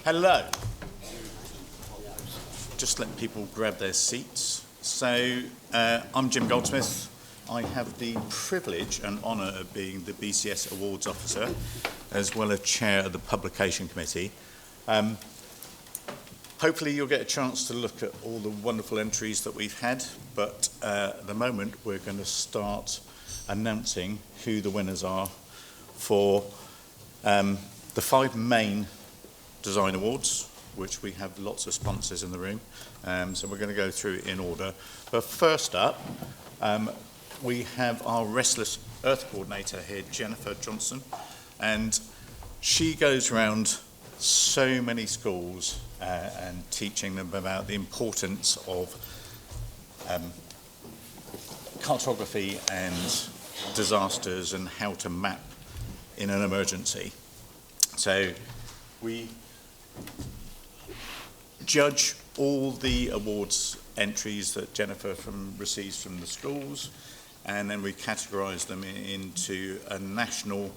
Hello. Just let people grab their seats. So I'm Jim Goldsmith. I have the privilege and honour of being the BCS Awards Officer, as well as Chair of the Publication Committee. Hopefully you'll get a chance to look at all the wonderful entries that we've had, but at the moment we're going to start announcing who the winners are for the 5 main design awards, which we have lots of sponsors in the room, so we're going to go through it in order. But first up, we have our Restless Earth coordinator here, Jennifer Johnson, and she goes around so many schools and teaching them about the importance of cartography and disasters and how to map in an emergency. So we judge all the awards entries that Jennifer receives from the schools, and then we categorise them into a national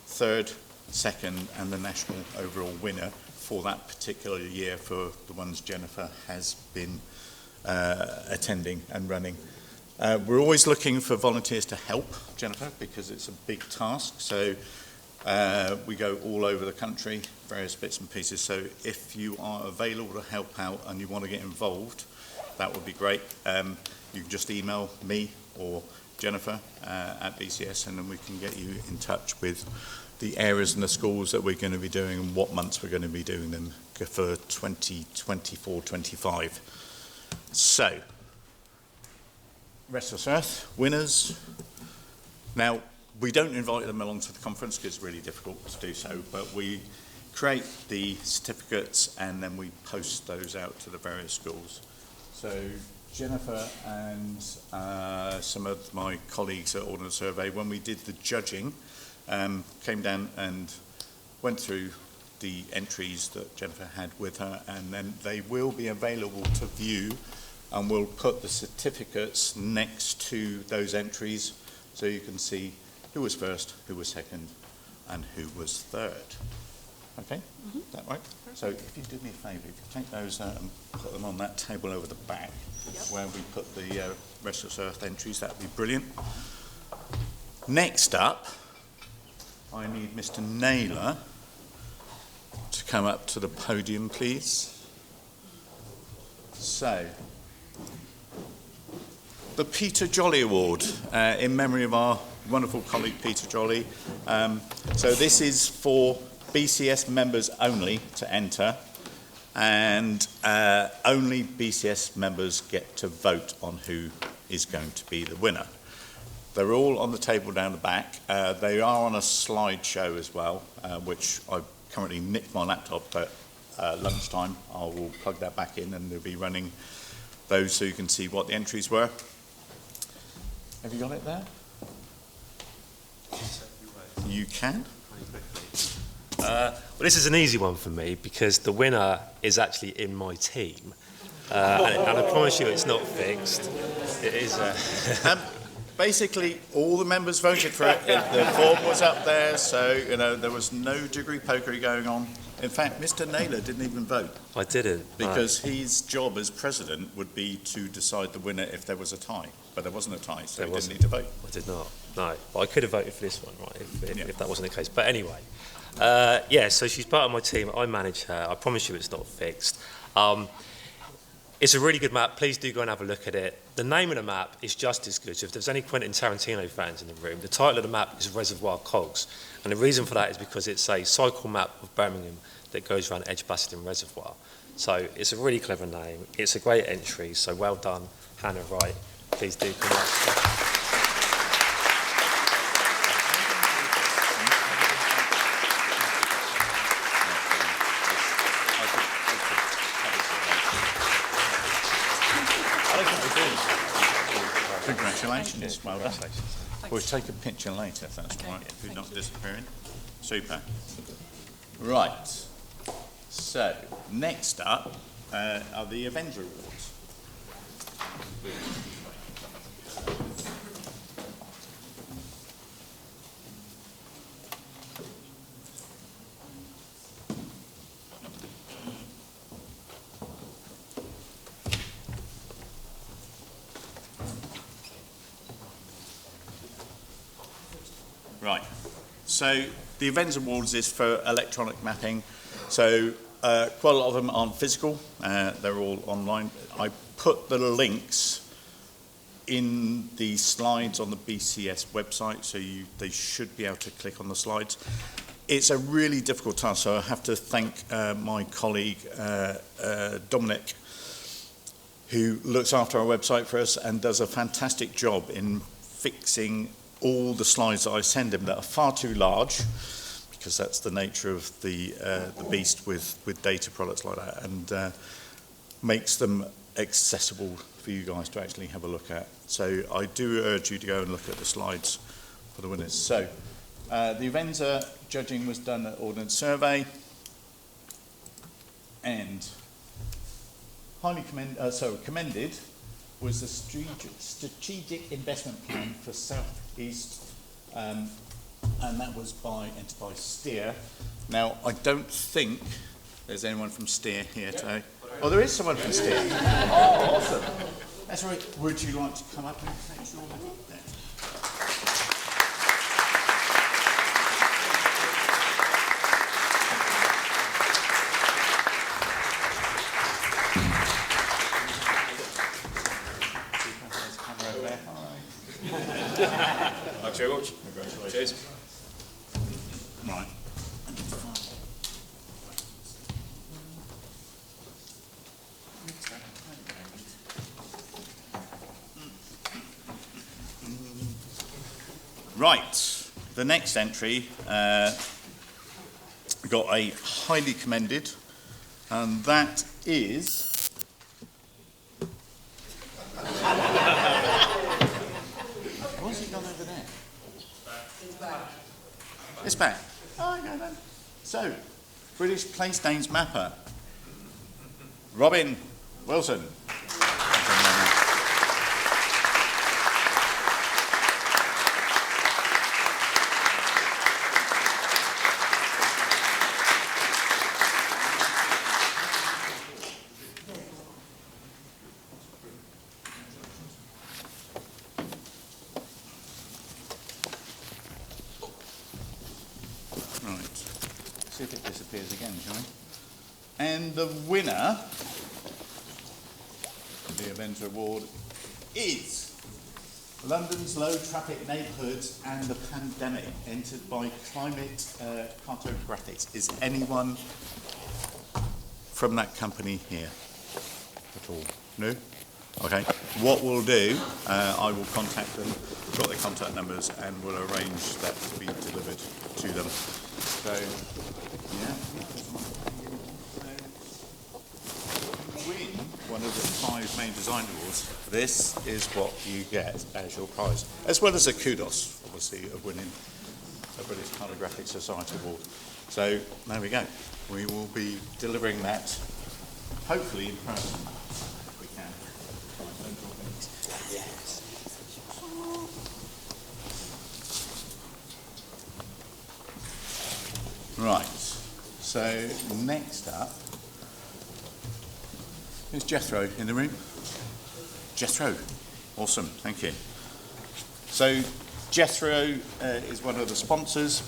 third, second, and the national overall winner for that particular year for the ones Jennifer has been attending and running. We're always looking for volunteers to help Jennifer because it's a big task. So we go all over the country, various bits and pieces. So if you are available to help out and you want to get involved, that would be great. You can just email me or Jennifer at BCS, and then we can get you in touch with the areas and the schools that we're going to be doing and what months we're going to be doing them for 2024-25. So, Restless Earth winners. Now, we don't invite them along to the conference because it's really difficult to do so, but we create the certificates and then we post those out to the various schools. So Jennifer and some of my colleagues at Ordnance Survey, when we did the judging, came down and went through the entries that Jennifer had with her, and then they will be available to view, and we'll put the certificates next to those entries so you can see who was first, who was second, and who was third. Okay? Mm-hmm. Is that right? Perfect. So if you do me a favour, if you take those out and put them on that table over the back, where we put the Restless Earth entries, that would be brilliant. Next up, I need Mr. Naylor to come up to the podium, please. So, the Peter Jolly Award, in memory of our wonderful colleague Peter Jolly. So this is for BCS members only to enter, and only BCS members get to vote on who is going to be the winner. They're all on the table down the back. They are on a slideshow as well, which I've currently nicked my laptop, but lunchtime I will plug that back in and they'll be running those so you can see what the entries were. Have you got it there? You can. Well, this is an easy one for me because the winner is actually in my team, and I promise you it's not fixed. It is. Basically, all the members voted for it. The form was up there, so there was no jiggery-pokery going on. In fact, Mr. Naylor didn't even vote. I didn't. Because his job as president would be to decide the winner if there was a tie. But there wasn't a tie, so he didn't need to vote. I did not, no. But I could have voted for this one, right, if that wasn't the case. But anyway, so she's part of my team. I manage her. I promise you it's not fixed. It's a really good map. Please do go and have a look at it. The name of the map is just as good. So if there's any Quentin Tarantino fans in the room, the title of the map is Reservoir Cogs. And the reason for that is because it's a cycle map of Birmingham that goes around Edgbaston Reservoir. So it's a really clever name. It's a great entry. So well done, Hannah Wright. Please do come up. Congratulations, well done. We'll take a picture later if that's all right, if you're not disappearing. Super. Right, so next up are the Avenger Awards. Right. So the Events Awards is for electronic mapping. So quite a lot of them aren't physical. They're all online. I put the links in the slides on the BCS website, so they should be able to click on the slides. It's a really difficult task, so I have to thank my colleague Dominic, who looks after our website for us and does a fantastic job in fixing all the slides that I send him that are far too large, because that's the nature of the beast with data products like that, and makes them accessible for you guys to actually have a look at. So I do urge you to go and look at the slides for the winners. So the Avenza judging was done at Ordnance Survey, and commended was the strategic investment plan for South East, and that was by Enterprise Steer. Now, I don't think there's anyone from Steer here today. Oh, there is someone from Steer. Oh, awesome. That's right. Would you like to come up and take your look there? Thanks very much. Congratulations. Cheers. Right. Right, the next entry got a highly commended, and that is what's it gone over there? It's back. Oh, okay then. So, British Place Names Mapper, Robin Wilson. Right, see if it disappears again, shall we? And the winner of the Events Award is London's Low Traffic Neighbourhoods and the Pandemic, entered by Climate Cartographic. Is anyone from that company here at all? No? Okay. What we'll do, I will contact them, got their contact numbers, and we'll arrange that to be delivered to them. So, yeah. Win one of the 5 main design awards. This is what you get as your prize, as well as a kudos, obviously, of winning a British Cartographic Society award. So there we go. We will be delivering that, hopefully in person, if we can. Yes. Right. So next up is Jethro in the room. Jethro, awesome, thank you. So Jethro is one of the sponsors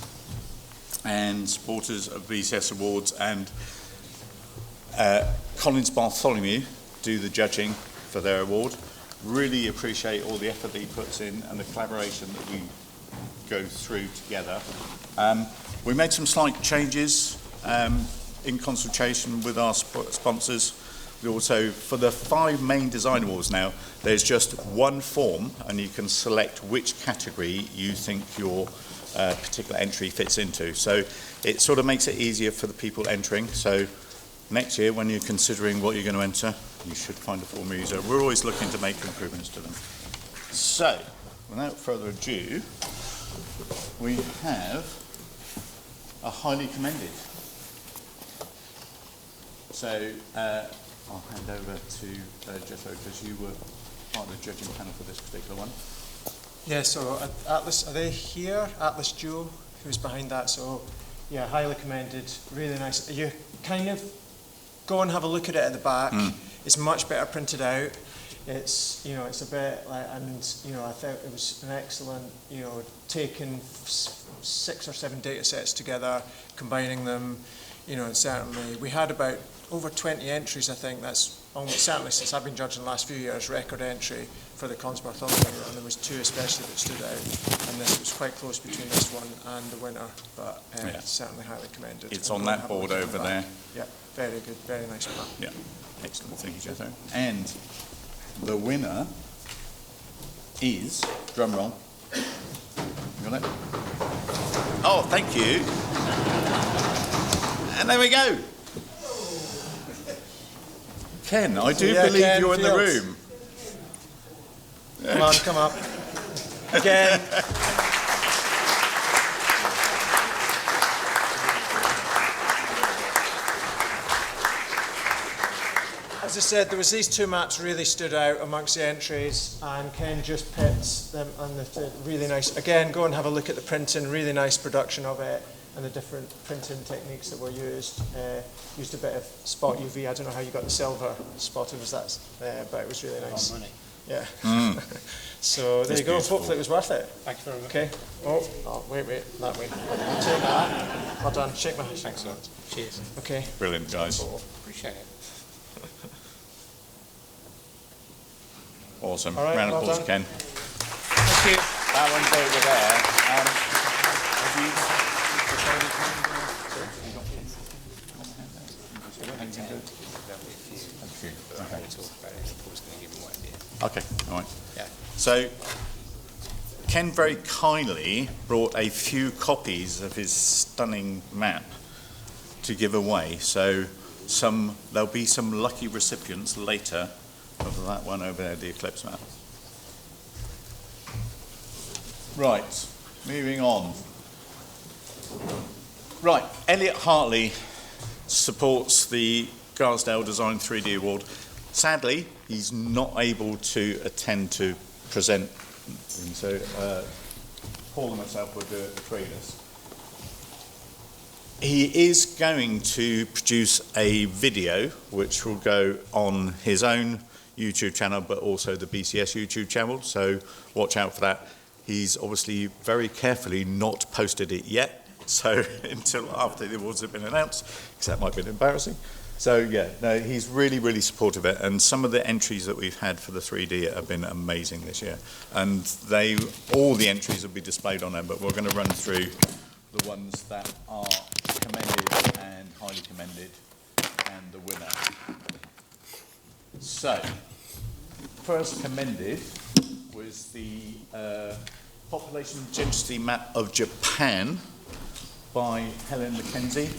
and supporters of BCS Awards, and Collins Bartholomew do the judging for their award. Really appreciate all the effort that he puts in and the collaboration that we go through together. We made some slight changes in consultation with our sponsors. We also, for the 5 main design awards now, there's just one form, and you can select which category you think your particular entry fits into. So it sort of makes it easier for the people entering. So next year, when you're considering what you're going to enter, you should find a form user. We're always looking to make improvements to them. So, without further ado, we have a highly commended. So I'll hand over to Jethro, because you were part of the judging panel for this particular one. Yeah, so Atlas, are they here? Atlas Joe, who's behind that. So, yeah, highly commended, really nice. You kind of go and have a look at it at the back. It's much better printed out. It's, you know, it's a bit like, and, you know, I think it was an excellent, you know, taking 6 or 7 data sets together, combining them, you know, and certainly we had about over 20 entries, I think. That's almost, certainly since I've been judging the last few years, record entry for the Consworth Order, and there was 2 especially that stood out, and this was quite close between this one and the winner, but Yeah. certainly highly commended. It's And on go and that have a look board at over that. there. Yeah, very good, very nice map. Yeah, excellent, thank you, Jethro. And the winner is, drum roll. You got it? Oh, thank you. And there we go. Ken, I do Yeah, believe Ken you're in the Fields. room. Come on, come up. Again. As I said, there was these 2 maps really stood out amongst the entries, and Ken just picked them, and the really nice. Again, go and have a look at the printing. Really nice production of it, and the different printing techniques that were used. Used a bit of spot UV. I don't know how you got the silver spotted, was that? But it was really nice. Money. Yeah. So there That's you go. beautiful. Hopefully it was worth it. Thank you very much. Okay. Oh, wait, that way. Take that. Well done. Shake my hand. Thanks a lot. Cheers. Okay. Brilliant, guys. Appreciate it. Awesome. All right, Round of well applause, done. Ken. Thank you. That one's over there. Okay, all right. Yeah. So, Ken very kindly brought a few copies of his stunning map to give away. So, there'll be some lucky recipients later of that one over there, the eclipse map. Right, moving on. Right, Elliot Hartley supports the Garsdale Design 3D Award. Sadly, he's not able to attend to present, and so Paul and myself will do it between us. He is going to produce a video which will go on his own YouTube channel, but also the BCS YouTube channel, so watch out for that. He's obviously very carefully not posted it yet, so until after the awards have been announced, because that might be embarrassing. So yeah, no, he's really, really supportive of it, and some of the entries that we've had for the 3D have been amazing this year. And all the entries will be displayed on there, but we're going to run through the ones that are commended and highly commended, and the winner. So, first commended was the population density map of Japan by Helen Mackenzie.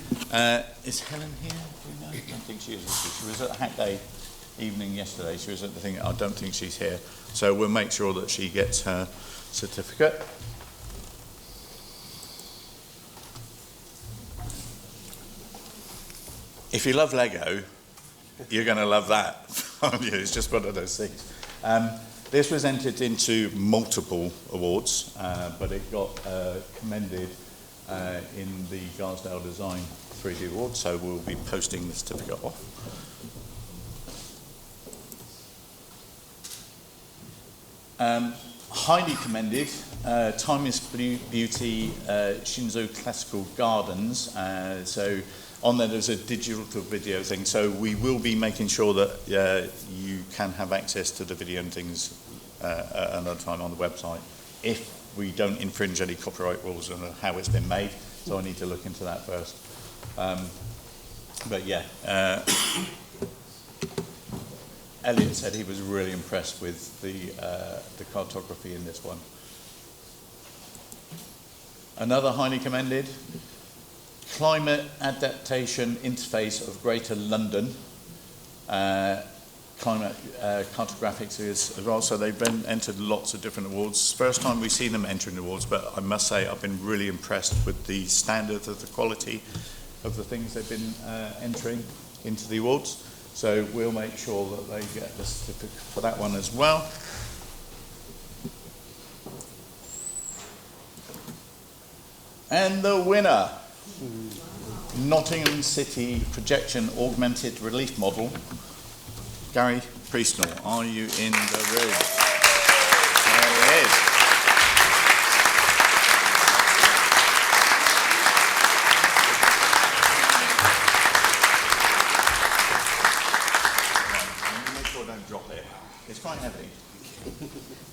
Is Helen here? Do you know? I don't think she is. She was at the Hack Day evening yesterday. She was at the thing. I don't think she's here. So we'll make sure that she gets her certificate. If you love Lego, you're going to love that. It's just one of those things. This was entered into multiple awards, but it got commended in the Garsdale Design 3D Award, so we'll be posting the certificate off. Highly commended, Timeless Beauty Shinzo Classical Gardens. So on there's a digital video thing, so we will be making sure that you can have access to the video and things at another time on the website, if we don't infringe any copyright rules on how it's been made. So I need to look into that first. But yeah, Elliot said he was really impressed with the cartography in this one. Another highly commended, Climate Adaptation Interface of Greater London. Climate Cartographic is as well, so they've been entered lots of different awards. First time we've seen them entering awards, but I must say I've been really impressed with the standard of the quality of the things they've been entering into the awards. So we'll make sure that they get the certificate for that one as well. And the winner, Nottingham City Projection Augmented Relief Model Gary Priestnall, are you in the room? There he is. Make sure I don't drop it. It's quite heavy.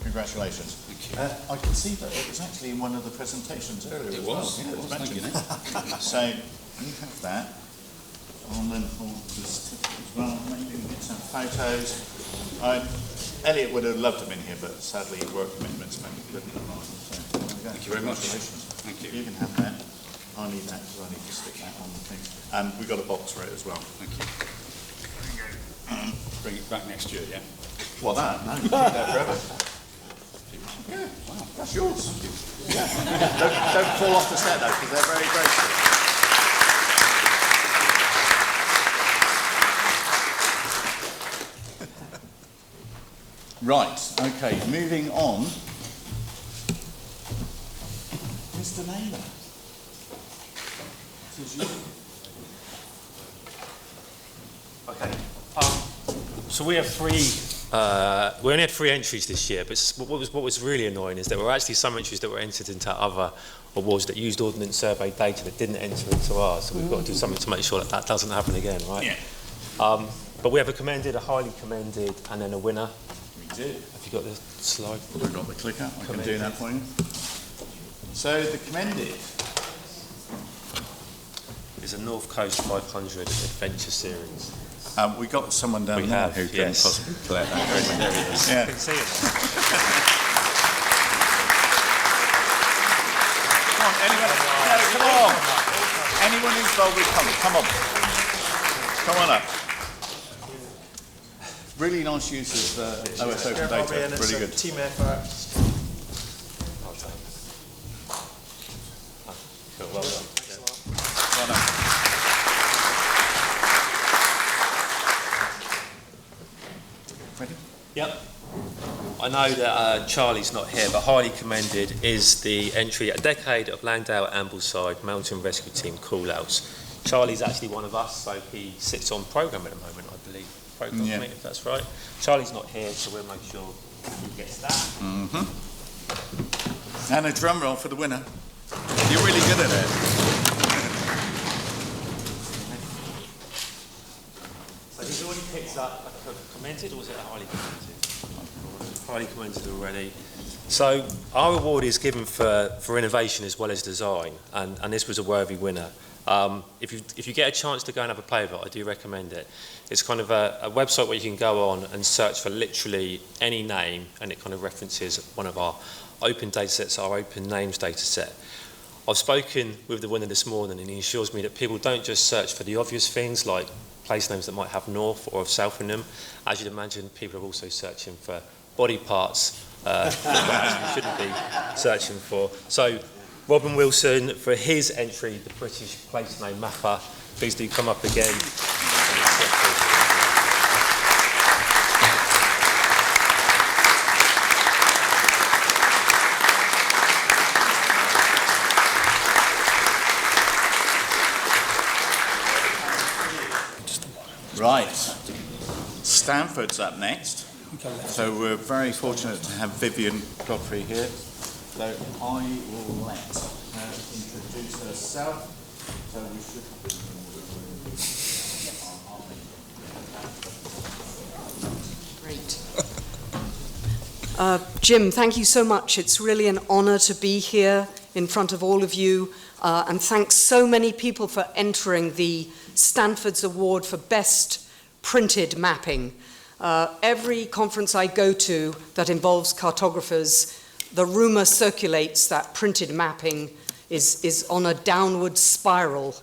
Congratulations. I can see that it was actually in one of the presentations earlier. It as was. well. Yeah, It was. Thank you, Nick. So you have that. I'll then hold the certificate as well. Maybe we get some photos. Elliot would have loved to have been here, but sadly work commitments meant he couldn't. So there we go. Thank you very much. Congratulations. Thank you. You can have that. I need that because I need to stick that on the thing. And we've got a box for it as well. Thank you. Bring it back next year, yeah? Well, that, no, you keep that forever. Yeah, wow, that's yours. Yeah. Don't fall off the set though, because they're very graceful. Right, okay, moving on. Mr. Naylor. This is you. Okay. So we have we only had 3 entries this year, but what was really annoying is there were actually some entries that were entered into other awards that used Ordnance Survey data that didn't enter into ours. So we've got to do something to make sure that that doesn't happen again, right? Yeah. But we have a commended, a highly commended, and then a winner. We do. Have you got the slide? We've got the clicker. I can do that for you. So the commended Is a North Coast 500 adventure series. we got someone down We there have, who can yes. possibly collect that. There he is. Yeah. You can see it. Come on, anyone? No, come on. Anyone who's bold with come on. Come on up. Really nice use of OS Open Data. Really good. Team effort. Cool, well done. Well done. Ready? Yep. I know that Charlie's not here, but highly commended is the entry A Decade of Landau Ambleside Mountain Rescue Team Call-Outs. Charlie's actually one of us, so he sits on programme at the moment, I believe. Programme, Yeah. if that's right. Charlie's not here, so we'll make sure he gets that. Mm-hmm. And a drum roll for the winner. You're really good at it. So he's already picked up a commented, or was it a highly commented? Highly commented already. So our award is given for innovation as well as design, and this was a worthy winner. If you get a chance to go and have a play of it, I do recommend it. It's kind of a website where you can go on and search for literally any name, and it kind of references one of our open data sets, our open names data set. I've spoken with the winner this morning, and he assures me that people don't just search for the obvious things like place names that might have north or south in them. As you'd imagine, people are also searching for body parts that we shouldn't be searching for. So Robin Wilson, for his entry, the British place name mapper, please do come up again. Right. Stanford's up next. So we're very fortunate to have Vivian Godfrey here. So I will let her introduce herself. So we should. Great. Jim, thank you so much. It's really an honour to be here in front of all of you. And thanks so many people for entering the Stanford's Award for Best Printed Mapping. Every conference I go to that involves cartographers, the rumour circulates that printed mapping is on a downward spiral.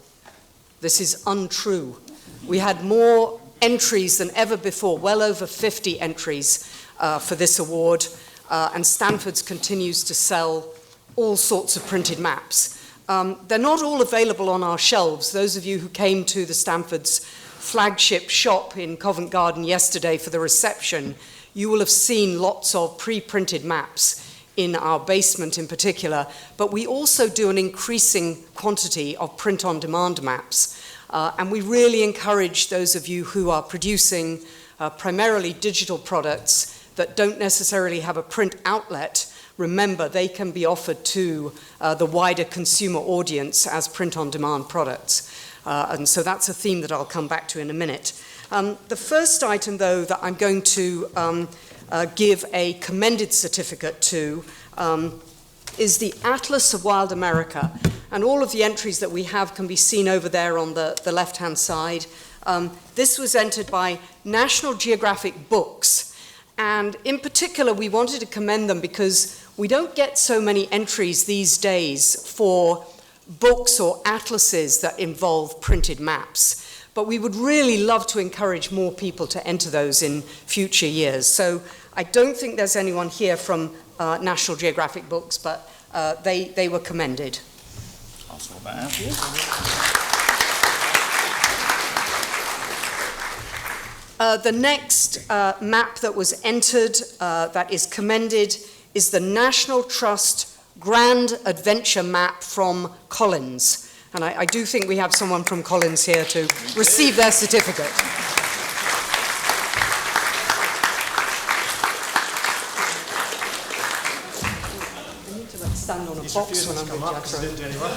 This is untrue. We had more entries than ever before, well over 50 entries for this award, and Stanford's continues to sell all sorts of printed maps. They're not all available on our shelves. Those of you who came to the Stanford's flagship shop in Covent Garden yesterday for the reception, you will have seen lots of pre-printed maps in our basement in particular, but we also do an increasing quantity of print-on-demand maps, and we really encourage those of you who are producing primarily digital products that don't necessarily have a print outlet, remember they can be offered to the wider consumer audience as print-on-demand products. And so that's a theme that I'll come back to in a minute. The first item, though, that I'm going to give a commended certificate to is the Atlas of Wild America. And all of the entries that we have can be seen over there on the left-hand side. This was entered by National Geographic Books. And in particular, we wanted to commend them because we don't get so many entries these days for books or atlases that involve printed maps. But we would really love to encourage more people to enter those in future years. So I don't think there's anyone here from National Geographic Books, but they were commended. I'll sort that out. The next map that was entered that is commended is the National Trust Grand Adventure Map from Collins. And I do think we have someone from Collins here to receive their certificate. I need to stand on a box when I'm with Jethro.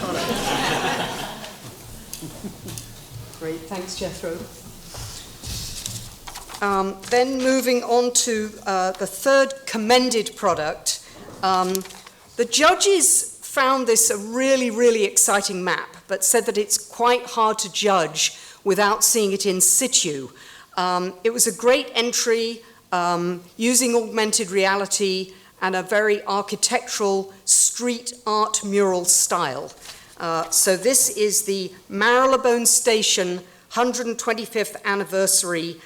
Great, thanks, Jethro. Then moving on to the third commended product, the judges found this a really, really exciting map, but said that it's quite hard to judge without seeing it in situ. It was a great entry using augmented reality and a very architectural street art mural style. So this is the Marylebone Station 125th anniversary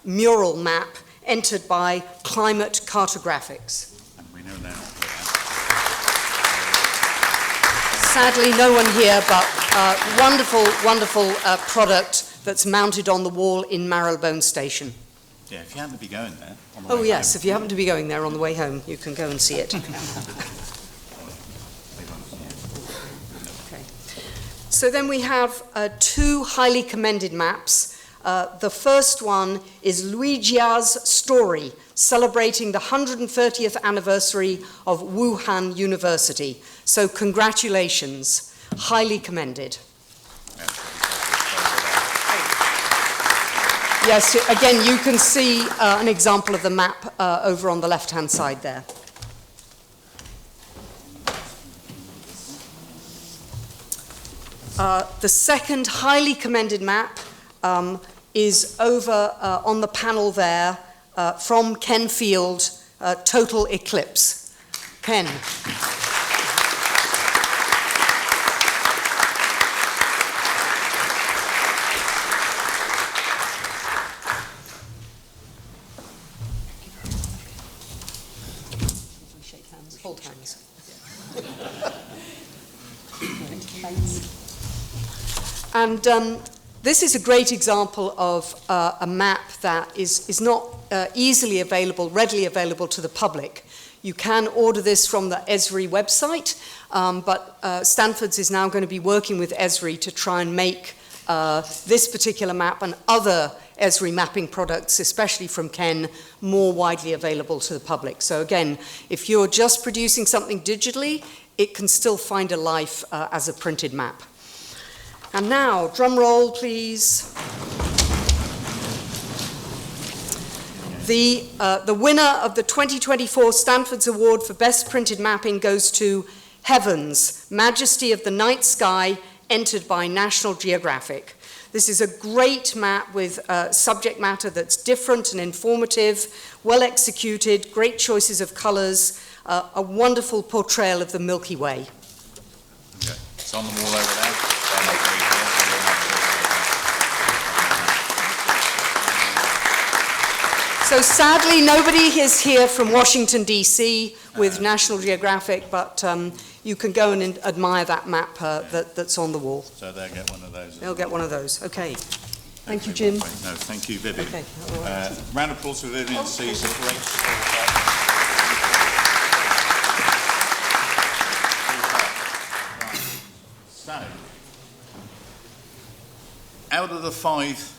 mural map entered by Climate Cartographics. And we know now. Sadly, no one here, but wonderful, wonderful product that's mounted on the wall in Marylebone Station. Yeah, if you happen to be going there. On the Oh way yes, home. if you happen to be going there on the way home, you can go and see it. Okay. So then we have two highly commended maps. The first one is Luigia's Story, celebrating the 130th anniversary of Wuhan University. So congratulations, highly commended. Yes, again, you can see an example of the map over on the left-hand side there. The second highly commended map is over on the panel there from Ken Field, Total Eclipse. Ken. Shake hands, hold hands. And this is a great example of a map that is not easily available, readily available to the public. You can order this from the Esri website, but Stanford's is now going to be working with Esri to try and make this particular map and other Esri mapping products, especially from Ken, more widely available to the public. So again, if you're just producing something digitally, it can still find a life as a printed map. And now, drum roll, please. The winner of the 2024 Stanford's Award for Best Printed Mapping goes to Heavens, Majesty of the Night Sky, entered by National Geographic. This is a great map with subject matter that's different and informative, well executed, great choices of colors, a wonderful portrayal of the Milky Way. Okay. It's on the wall over there. So sadly, nobody is here from Washington, D.C. with National Geographic, but you can go and admire that map that's on the wall. So they'll get one of those. They'll get one of those. Okay. Thank you, Jim. No, thank you, Vivian. Okay. All right. Round of applause for Vivian. Sees a great So, out of the 5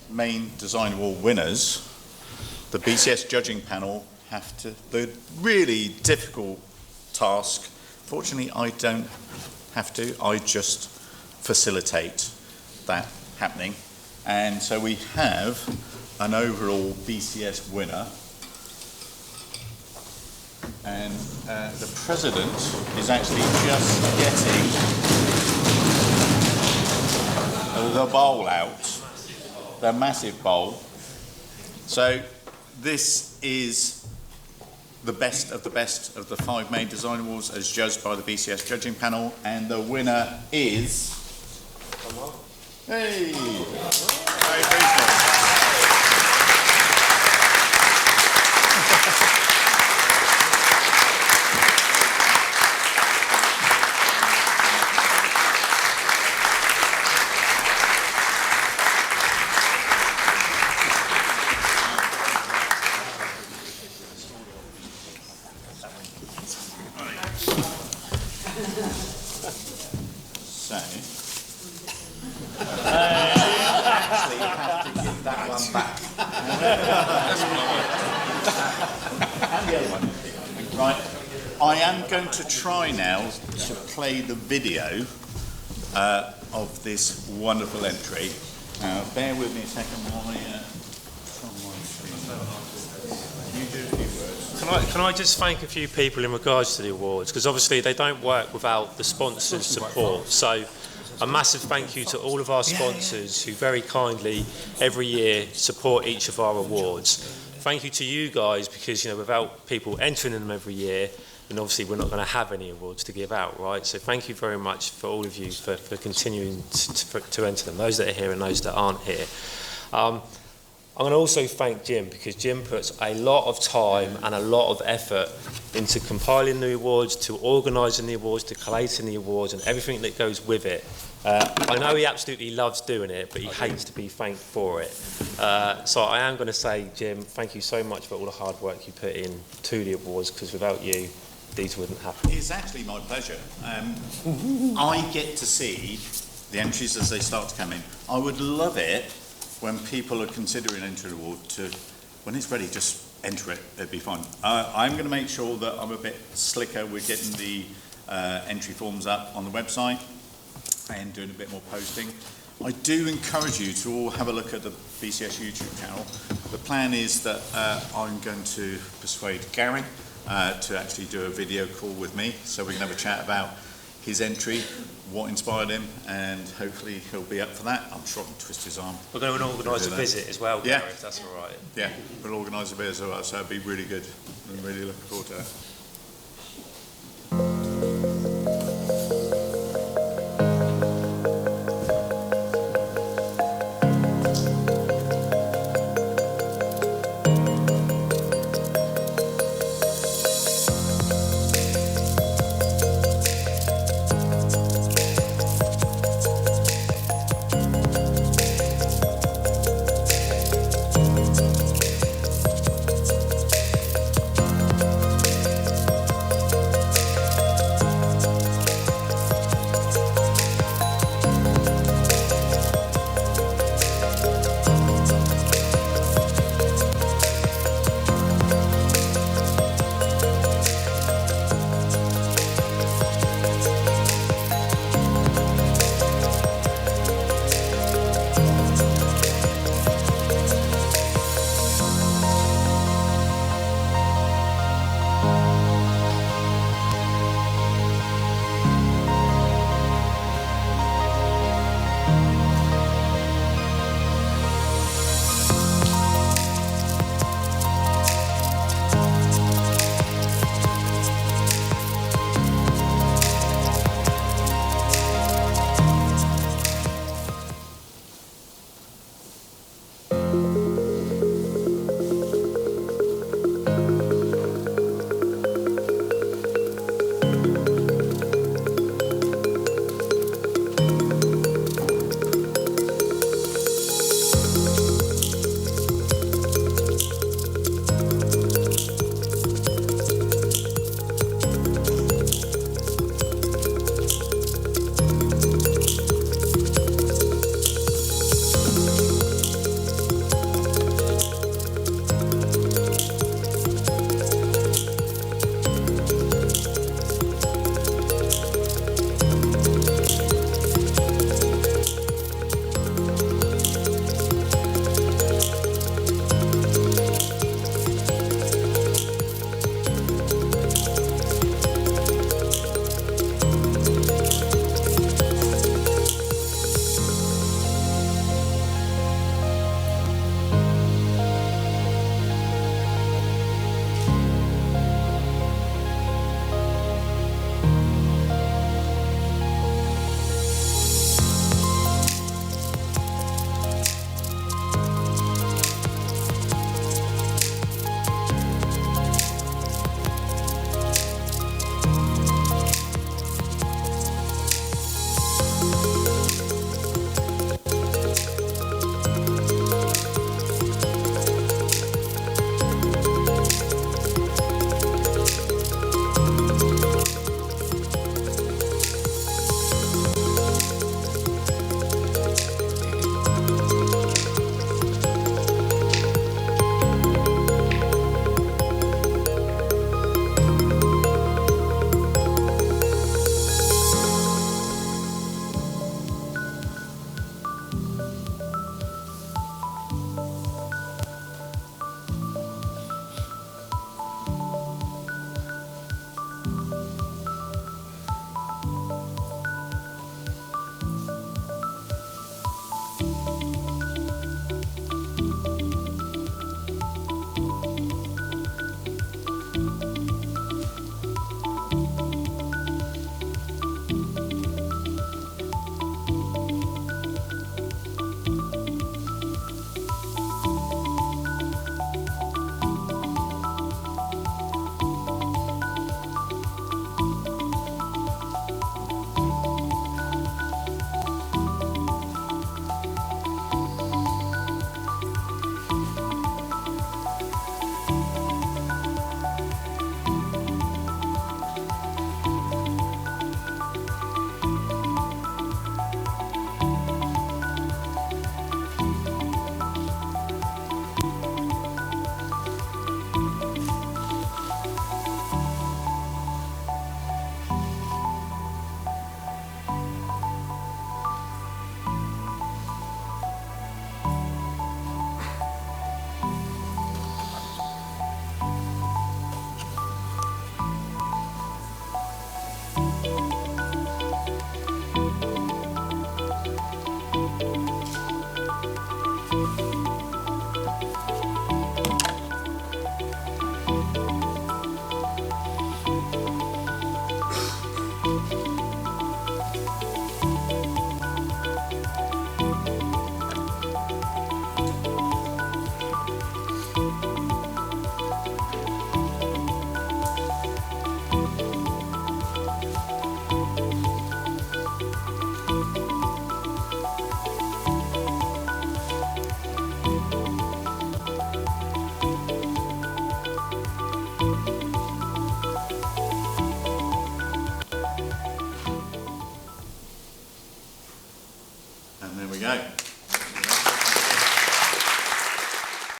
main design award winners, the BCS judging panel have the really difficult task. Fortunately, I don't have to. I just facilitate that happening. And so we have an overall BCS winner. And the president is actually just getting the bowl out, the massive bowl. So this is the best of the 5 main design awards as judged by the BCS judging panel, and the winner is... Hey! Very pleased. So, actually, you have to give that one back. And the other one. Right. I am going to try now to play the video of this wonderful entry. Bear with me a second while you do a few words. Can I just thank a few people in regards to the awards, because obviously they don't work without the sponsors' support. So a massive thank you to all of our sponsors who very kindly every year support each of our awards. Thank you to you guys, because without people entering them every year, then obviously we're not going to have any awards to give out, right? So thank you very much for all of you for continuing to enter them, those that are here and those that aren't here. I'm going to also thank Jim, because Jim puts a lot of time and a lot of effort into compiling the awards, to organising the awards, to collating the awards and everything that goes with it. I know he absolutely loves doing it, but he hates to be thanked for it. So I am going to say, Jim, thank you so much for all the hard work you put in to the awards, because without you, these wouldn't happen. It's actually my pleasure. I get to see the entries as they start to come in. I would love it when people are considering entering an award when it's ready, just enter it, it'd be fine. I'm going to make sure that I'm a bit slicker with getting the entry forms up on the website and doing a bit more posting. I do encourage you to all have a look at the BCS YouTube channel. The plan is that I'm going to persuade Gary to actually do a video call with me, so we can have a chat about his entry, what inspired him, and hopefully he'll be up for that. I'm sure I can twist his arm. We're going to organise a visit as well, Gary, if that's all right. Yeah, we'll organise a visit as well, so it'll be really good. I'm really looking forward to it.